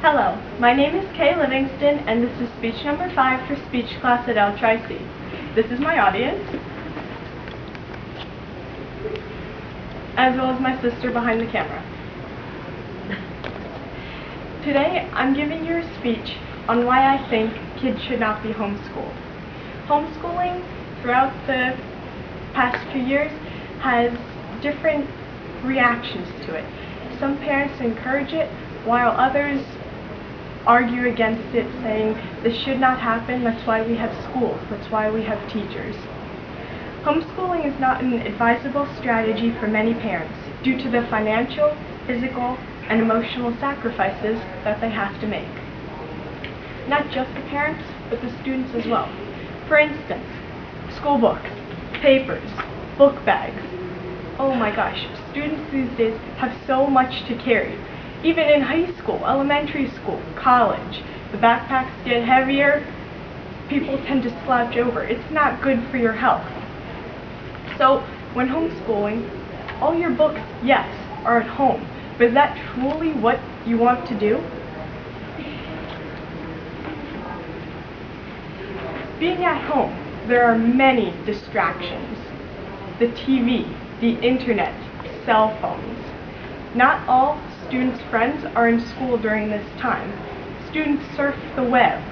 Hello, my name is Kay Livingston, and this is speech number 5 for speech class at El Tri-C. This is my audience, as well as my sister behind the camera. Today, I'm giving you a speech on why I think kids should not be homeschooled. Homeschooling, throughout the past few years, has different reactions to it. Some parents encourage it, while others argue against it, saying this should not happen, that's why we have schools, that's why we have teachers. Homeschooling is not an advisable strategy for many parents due to the financial, physical, and emotional sacrifices that they have to make. Not just the parents, but the students as well. For instance, school books, papers, book bags. Oh my gosh, students these days have so much to carry. Even in high school, elementary school, college, the backpacks get heavier, people tend to slouch over. It's not good for your health. So when homeschooling, all your books, yes, are at home, but is that truly what you want to do? Being at home, there are many distractions. The TV, the internet, cell phones. Not all students' friends are in school during this time. Students surf the web.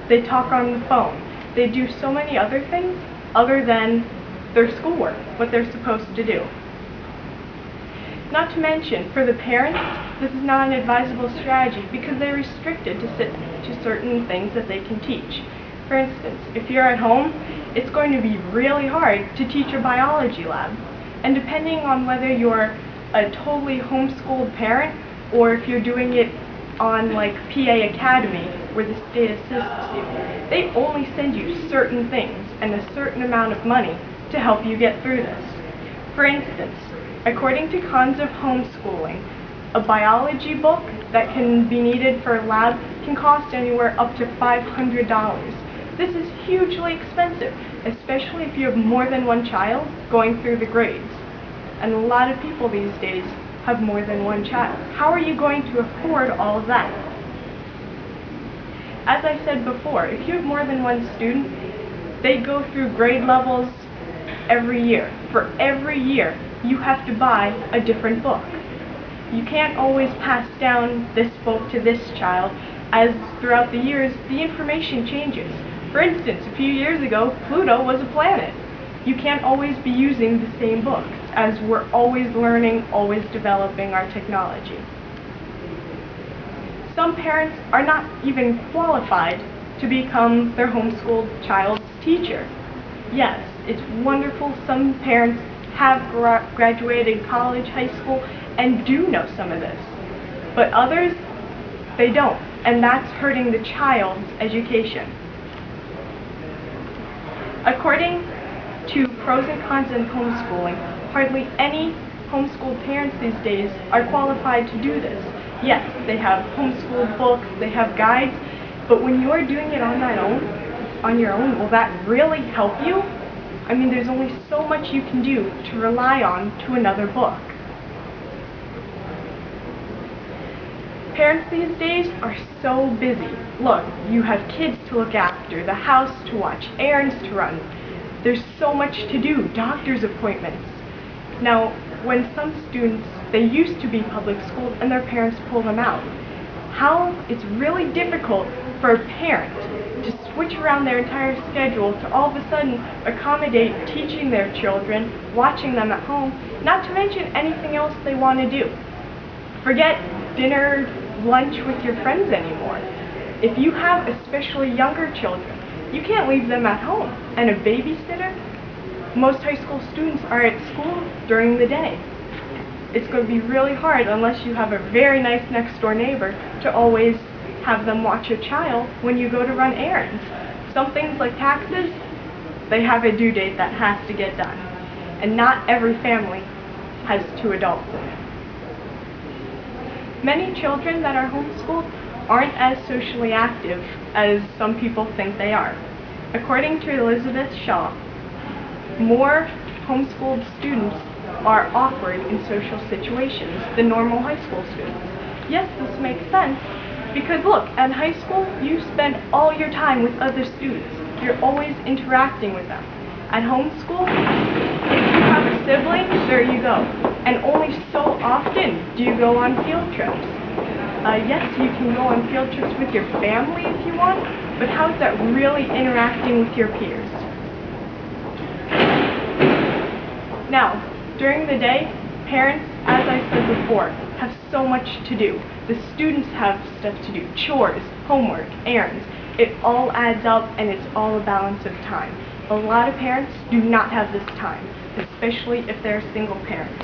They talk on the phone. They do so many other things other than their schoolwork, what they're supposed to do. Not to mention, for the parents, this is not an advisable strategy because they're restricted to certain things that they can teach. For instance, if you're at home, it's going to be really hard to teach a biology lab. And depending on whether you're a totally homeschooled parent or if you're doing it on like PA Academy where the state assists you, they only send you certain things and a certain amount of money to help you get through this. For instance, according to Cons of Homeschooling, a biology book that can be needed for a lab can cost anywhere up to $500. This is hugely expensive, especially if you have more than one child going through the grades. And a lot of people these days have more than one child. How are you going to afford all of that? As I said before, if you have more than one student, they go through grade levels every year. For every year, you have to buy a different book. You can't always pass down this book to this child, as throughout the years, the information changes. For instance, a few years ago, Pluto was a planet. You can't always be using the same books, as we're always learning, always developing our technology. Some parents are not even qualified to become their homeschooled child's teacher. Yes, it's wonderful some parents have graduated college, high school, and do know some of this. But others, they don't, and that's hurting the child's education. According to pros and cons in homeschooling, hardly any homeschooled parents these days are qualified to do this. Yes, they have homeschooled books, they have guides, but when you're doing it on your own, will that really help you? I mean, there's only so much you can do to rely on to another book. Parents these days are so busy. Look, you have kids to look after, the house to watch, errands to run. There's so much to do, doctor's appointments. Now, when some students, they used to be public schooled and their parents pull them out, it's really difficult for a parent to switch around their entire schedule to all of a sudden accommodate teaching their children, watching them at home, not to mention anything else they want to do. Forget dinner, lunch with your friends anymore. If you have especially younger children, you can't leave them at home. And a babysitter, most high school students are at school during the day. It's going to be really hard unless you have a very nice next door neighbor to always have them watch your child when you go to run errands. Some things like taxes, they have a due date that has to get done. And not every family has 2 adults in it. Many children that are homeschooled aren't as socially active as some people think they are. According to Elizabeth Shaw, more homeschooled students are awkward in social situations than normal high school students. Yes, this makes sense Because look, in high school, you spend all your time with other students. You're always interacting with them. At homeschool, if you have a sibling, there you go. And only so often do you go on field trips. Yes, you can go on field trips with your family if you want, but how's that really interacting with your peers? Now, during the day, parents, as I said before, have so much to do. The students have stuff to do, chores, homework, errands. It all adds up and it's all a balance of time. A lot of parents do not have this time, especially if they're a single parent.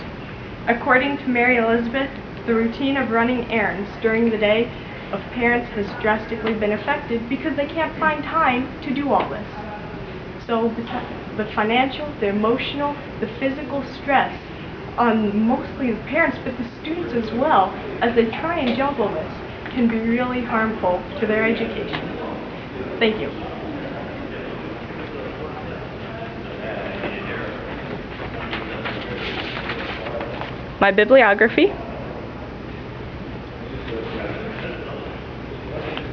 According to Mary Elizabeth, the routine of running errands during the day of parents has drastically been affected because they can't find time to do all this. So the financial, the emotional, the physical stress on mostly the parents, but the students as well, as they try and juggle this, can be really harmful to their education. Thank you. My bibliography,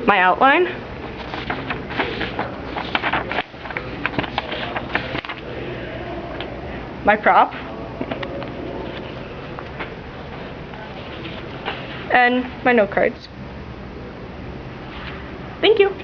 my outline, my prop, and my note cards. Thank you.